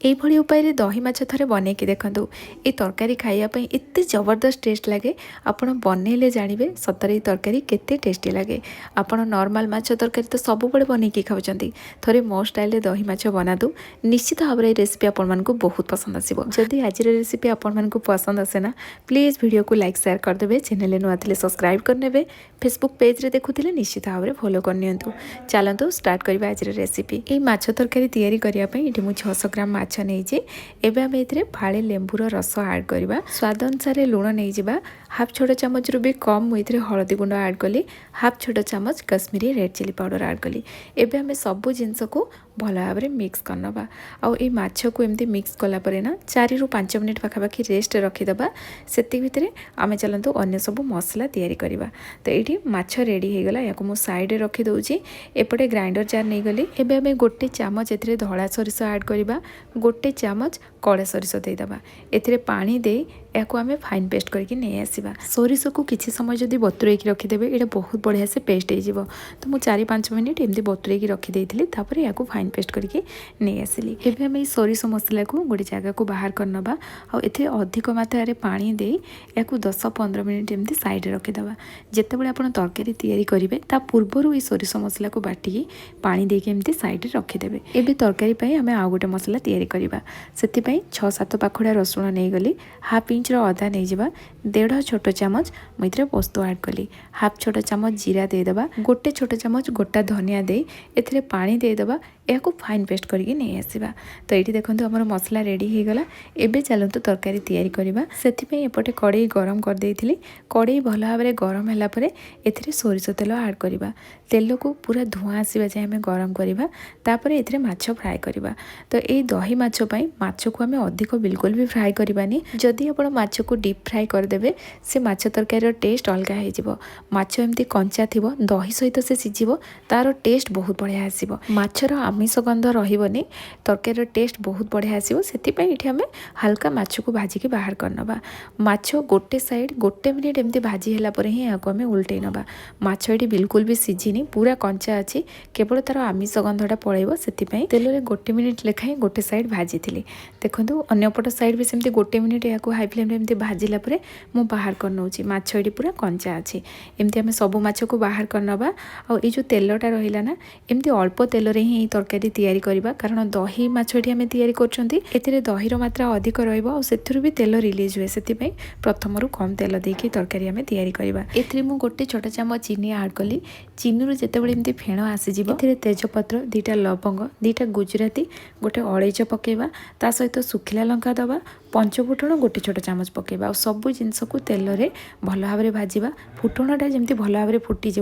এইভাবে উপায়ে দহি মাছ থরে বনাইকি দেখুন। এই তরকারি খাইয়া এতে জবরদস্ত টেস্ট লাগে। আপনার বনাইলে জাঁবে সতরে এই তরকারি কেতে টেস্টি লাগে। আপনার নর্মাল মাছ তরকারি তো ସବୁବେଳେ বনাইকি খাচ্ছেন, থরে মো স্টাইল দহি মাছ বনাতু। নিশ্চিত ভাবে এই রেসিপি আপনার বহুত পসন্দ আসব। যদি আজর রেসিপি আপনার পসন্দ আসে না প্লিজ ভিডিও को लाइक शेयर करदे। चैनल नुआ थे सब्सक्राइब करने। फेसबुक पेज्रे देखुले निश्चित भाव में फॉलो करनी। चलतु स्टार्ट करवा आज रेसिपी। ये माछ तरकारी तैयारी करने ये मुझे 600 ग्राम माछ नहीं। एवं आम ए फाड़े लेंबूर रस आड करवा। स्वाद अनुसार लुण नहीं जा। हाफ छोट चामच रू भी कम मुझे हलदी गुंड आड कली। हाफ छोट चामच कश्मीरी रेड चिली पाउडर आड कली। एवं आम सबू जिनस को भल भाव में मिक्स करनवा। आई माछ को एमती मिक्स कलापर ना 4 ରୁ 5 मिनिट पाखापाखि रेस्ट रखीदे। से भितर आम चलतु अन्य सब मसला तैयारी करवा। तो ये माछ रेडी हो गला। या मुझे साइड रखीदे। एपटे ग्राइंडर जार नहीं गली। एवं आम गोटे चामच ए धला सोरिष आड करवा। गोटे चामच कड़ा सोरिष देदेबा। ए पानी दे या आम फाइन पेस्ट करके नहीं आसवा। सोरिष को किसी समय जब बतुरेक रखीदेवे ये बहुत बढ़िया से पेस्ट हो। तो मुझे 4-5 मिनिट एमती बतुरेक रखीदे या फाइन पेस्ट करके नहीं आसली। एवं आम सोरिष मसला को गोटे जगह को बाहर करनवा। आते अधिक मात्रा पानी दे या 10-15 मिनिट एमती साइड रखीदे। जितेबाला आप तरकारी तैयारी करेंगे ता पूर्वर ये सोरिष मसला को बाटिकी पानी देके एमती साइड रखीदे। एवं तरकारी आम आउ गोटे मसला तैयारी करवा। से 6-7 पाखुड़ा रसुण नहीं गली। हाफ इंच अदा नहीं जा। 1.5 छोट चामच मुझे पोस्त आड कली। हाफ छोट चामच जीरा देदेबा। गोटे छोट चामच गोटा धनिया दे एथिरे पानी देदेबा। या फाइन पेस्ट करके नहीं आसवा। तो ये देखो आम मसला रेडी हो गला। एबे चलतु तरकारी तैयारी करवा। से एपटे कड़े गरम कर देइथिली। कड़े भल भाव में गरम होगापर ए सोरिष तेल आड करवा। तेल को पूरा धुआं आसवा जाए आम गरम करवा। तापर ए माछ फ्राए करवा। तो ये दही माछ माछ को आम अधिक बिल्कुल भी फ्राए करवानी। जदि आप माछ को डीप फ्राए करदे से माछ तरकारी टेस्ट अलग हो। माछ एमती कंचा थी दही सहित से सीझ तार टेस्ट बहुत बढ़िया आसो। माछर आमिष गंध रही तरकारी टेस्ट बहुत बढ़िया आसो। से आम हल्का माछ को भाजिकी बाहर करनवा। माछ गोटे साइड गोटे मिनिट एमती भाजी हेलापर ही या आम उल्टे नवा। माछ ये बिल्कुल भी सीझिनी पूरा कंचा अच्छी। केवल तार आमिष गंधटा पड़ेब से तेल में गोटे मिनिट लेखाएं गोटे साइड भाजी थी। देखो अंपट साइड भी सेमती गोटे मिनिट या हाई फ्लेम एमती भाजिला मु बाहर कर नौची। माछ ये पूरा कंचा अच्छी। एमती आम सब माछ को बाहर करनवा। आ जो तेलटा रहा ना एमती अल्प तेल ही तरकारी तैयारी करवा। कारण दही माछ ये आम तैयारी कर दहीर मात्रा अधिक रही भी तेल रिलीज हुए। से प्रथम कम तेल देकी तरकारी आम तैयारी करवा। एथिरे मु गोटे छोट चामच चीनी आड कली। चीनी रू जितेबाला एमती फेण आसीजिव एथिरे तेजपत्र 2टा लवंग 2टा गुजराती गोटे अलैच पकेवा। ता सहित सुखिला लंका दवा। पंचफुटण गोटे छोट चामच पकेवा। सबू जिनस को तेल रे भल भाव में भाजवा। फुटणटा जमी भल भाव में फुटिज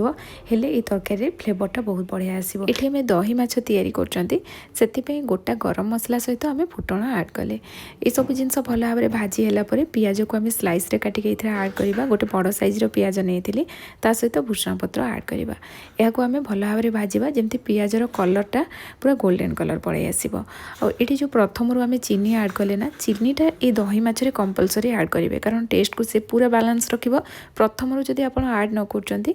हेले ये तरकारी फ्लेवरटा बहुत बढ़िया आसो। ये आम दही माछ तैयारी करछंती से गोटा गरम मसला सहित आम फुटण आड कले। ये सब जिनस भल भाव में भाजी हेलापर पियाज को आम स्लाइस रे काटिके आड करवा। गोटे बड़ साइज पियाज नहीं ता सहित भूषण पत्र आड करवा। या आम भल भाव में भाजवा जमी पियाजर कलरटा पूरा गोल्डन कलर पड़े आसो। ये जो प्रथम आम चीनी आड कले ना चीनीटा ये दही माछरे कंपलसरी आड करेंगे। कारण टेस्ट को से पूरा बैलेंस रखिब। प्रथम जदि आप आड न कर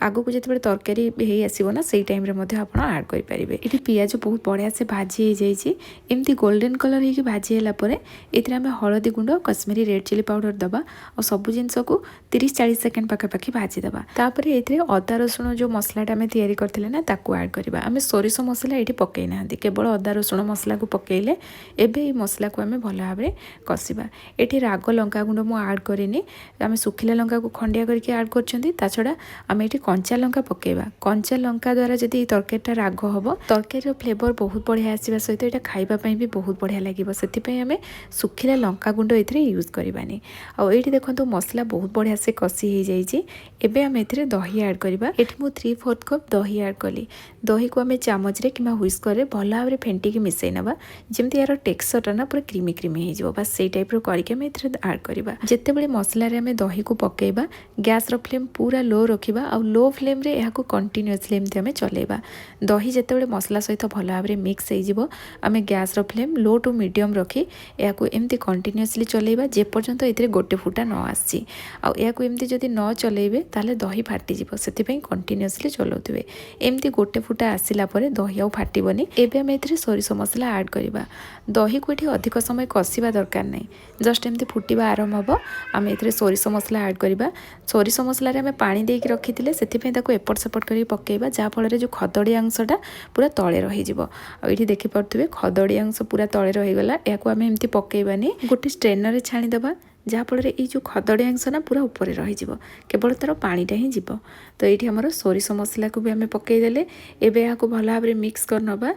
आगो को जिते तरकारी हो आसो ना से टाइम आप आड करेंगे। ये पियाज बहुत बढ़िया से भाजी हो जाए। एमती गोल्डन कलर हो भाजी हेलापर ये आम हलदी गुंड कश्मीरी रेड चिली पाउडर दबा। और सबू जिनस को 30-40 सेकेंड पाखापाखि भाजीदे। तापर ये अदा रसुण जो मसलाटा आम तैयारी करते ना ताकू आड करवा। आम सोरिष मसला ये पकई ना केवल अदा रसुण मसला को पकईले एबे ये मसला को आम भल भाव में कषा। ये राग लंका गुंड मु आड करेनि। आम सुखिला लंका को खंडिया करके आड कर छड़ा आम ये कंचा लंका पकेवा। कंचा लंका द्वारा जदि तरकारीटा राग हम तरकारी फ्लेवर बहुत बढ़िया आसवा सहित ये खावाई भी बहुत बढ़िया लगे। से आम सुखिला लंका गुंड ये यूज करवानी। आईटी देखो मसला बहुत बढ़िया से कषि हो जाए। एबे आम ए दही आड करवा। ये मुझे 3/4 कप दही आड कली। दही को आम चामच रे कि हुइस्कर भल भाव में फेंटिकी मिसई नवा। जमी यार टेक्सचरटा ना पूरा क्रीमी क्रीमी हो बस से टाइप करके आड करवा। जितेबाला मसलार आम दही को पकेबा गैस फ्लेम पूरा लो रखा। लो फ्लेम रे यहाँ कंटिन्यूअसली एमती आम चलेबा। दही जितेबाला मसला सहित भल भाव में मिक्स हो आम gas flame low to medium रखी यहाँ एमती कंटिन्यूअसली चलेबा जेपर्यंत ये गोटे फुटा न आसी। आउ एमती जदि न चलेबे ताले दही फाटिज से कंटिन्यूअसली चलाउथे। एमती गोटे फुटा आसला दही आउ फाटबनी। एवं आम ए सोरिष मसला ऐड करवा। दही को ये अधिक समय कषा दरकार नहीं, जस्ट एमती फुटवा आरंभ हम आम ए सोरिष मसला ऐड करवा। सोरिष मसलार आम पानी देकी रखी से एपट सेपट कर पकेबा जहाँफल जो खदड़िया अंशटा पूरा तले रही। ये देखिपे खदड़िया अंश पूरा तले रहीगला। यहाँ आम एमती पकेबानी, गोटे स्ट्रेनर छाणीदबा जहाँफल ये जो खदड़िया अंश ना पूरा ऊपर रही केवल तार पानीटा ही जीव। तो ये आमर सोरिष मसला को भी आम पकईदे। एवं यहाँ भल भाव में मिक्स कर नवा।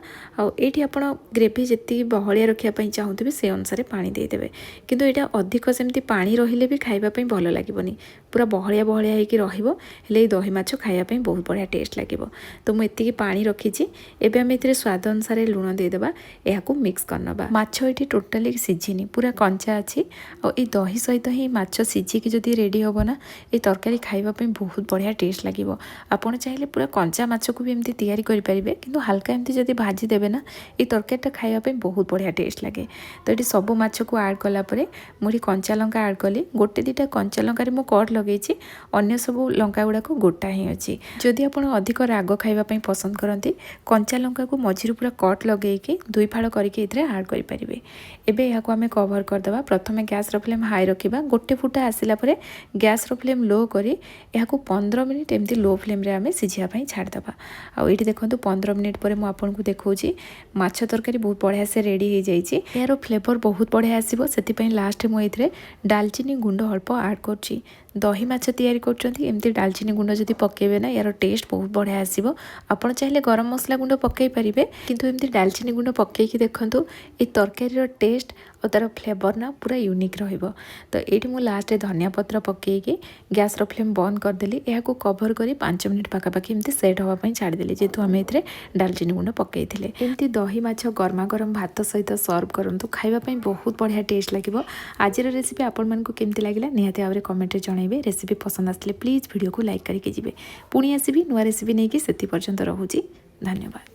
आईटी आप ग्रेवी जी बहलिया रखापी चाहूबे से अनुसार पानी देदेवे, किंतु यहाँ अधिक सेमती पानी रहिले भी खाइबापी भल लगनी, पूरा बहलिया बहलिया होकर रही दही माछ खाइबापी बहुत बढ़िया टेस्ट लगे। तो मुझे पानी रखी एवं आम ए स्वाद अनुसार लुण देदेबा। यहाँ मिक्स कर नवा। माछ ये टोटाली सिझिनी, पूरा कंचा अच्छी। आई दही सहित ही माछ सिझिकी जदि रेडी हम ना ये तरकारी खाइबापी बहुत बढ़िया टेस्ट लगे। आपड़ चाहिए पूरा कंचा माछ को भी एमती तैयारी करेंगे, किंतु हल्का एमती जदि भाजी देवे ना ये तरकारीटा खाइबापी बहुत बढ़िया टेस्ट लगे। तो ये सब माछ को ऐड कलापर मुझे कंचा लंका ऐड कली। गोटे दुटा कंचा लंकार मु कट लगे, अन्य सब लंका गुड़ाक गोटा ही अच्छी। जदि आप अधिक राग खाइबापी पसंद करती कंचा लंका को मझी पूरा कट लगे दुई फाड़ करके ऐड करेंगे। एबे यहाँ आम कवर करदे। प्रथम गैस फ्लेम हाई रखा, गोटे फुटा आसला गैस फ्लेम लो करी यहाँ 15 मिनिट एमती लो फ्लेम रे आम सिझापी छाड़दे। आईटी देखो 15 मिनिट पर मुझे देखा माछ तरकारी बहुत बढ़िया से रेडी हो जाइए। यार फ्लेवर बहुत बढ़िया आसो से लास्ट मुझे डालचीनी गुंड अल्प ऐड कर। दही माछ तैयारी करमती डालचीनी गुंड जदि पकेबे ना यार टेस्ट बहुत बढ़िया आसो। आप चाहिए गरम मसला गुंड पकई पारे, किंतु एमती डालचीनी गुंड पकईकी देखो ये तरकारी टेस्ट और तार फ्लेवर ना पूरा यूनिक रहिबो। तो ये मुझे लास्ट धनिया पत्र पकईकी गैस फ्लेम बंद करदेली। यहाँ कवर कर 5 मिनिट पाखापाखि एमती सेट होगापी छाड़देली, जेहेतु आम ए डालचीनी गुंड पकई थे। एमती दही माछ गरमा गरम भात सहित सर्व करूँ, खाइबापी बहुत बढ़िया टेस्ट लगे। आज रेसिपी आपण मानकु केमती लागला निहाती भाव में कमेंट जनइबे। रेसिपी पसंद आसले प्लीज वीडियो को लाइक करके जिवे। पुणी आसबि नुआ रेसिपी नहीं कि सेति पर्यंत रहुची। धन्यवाद।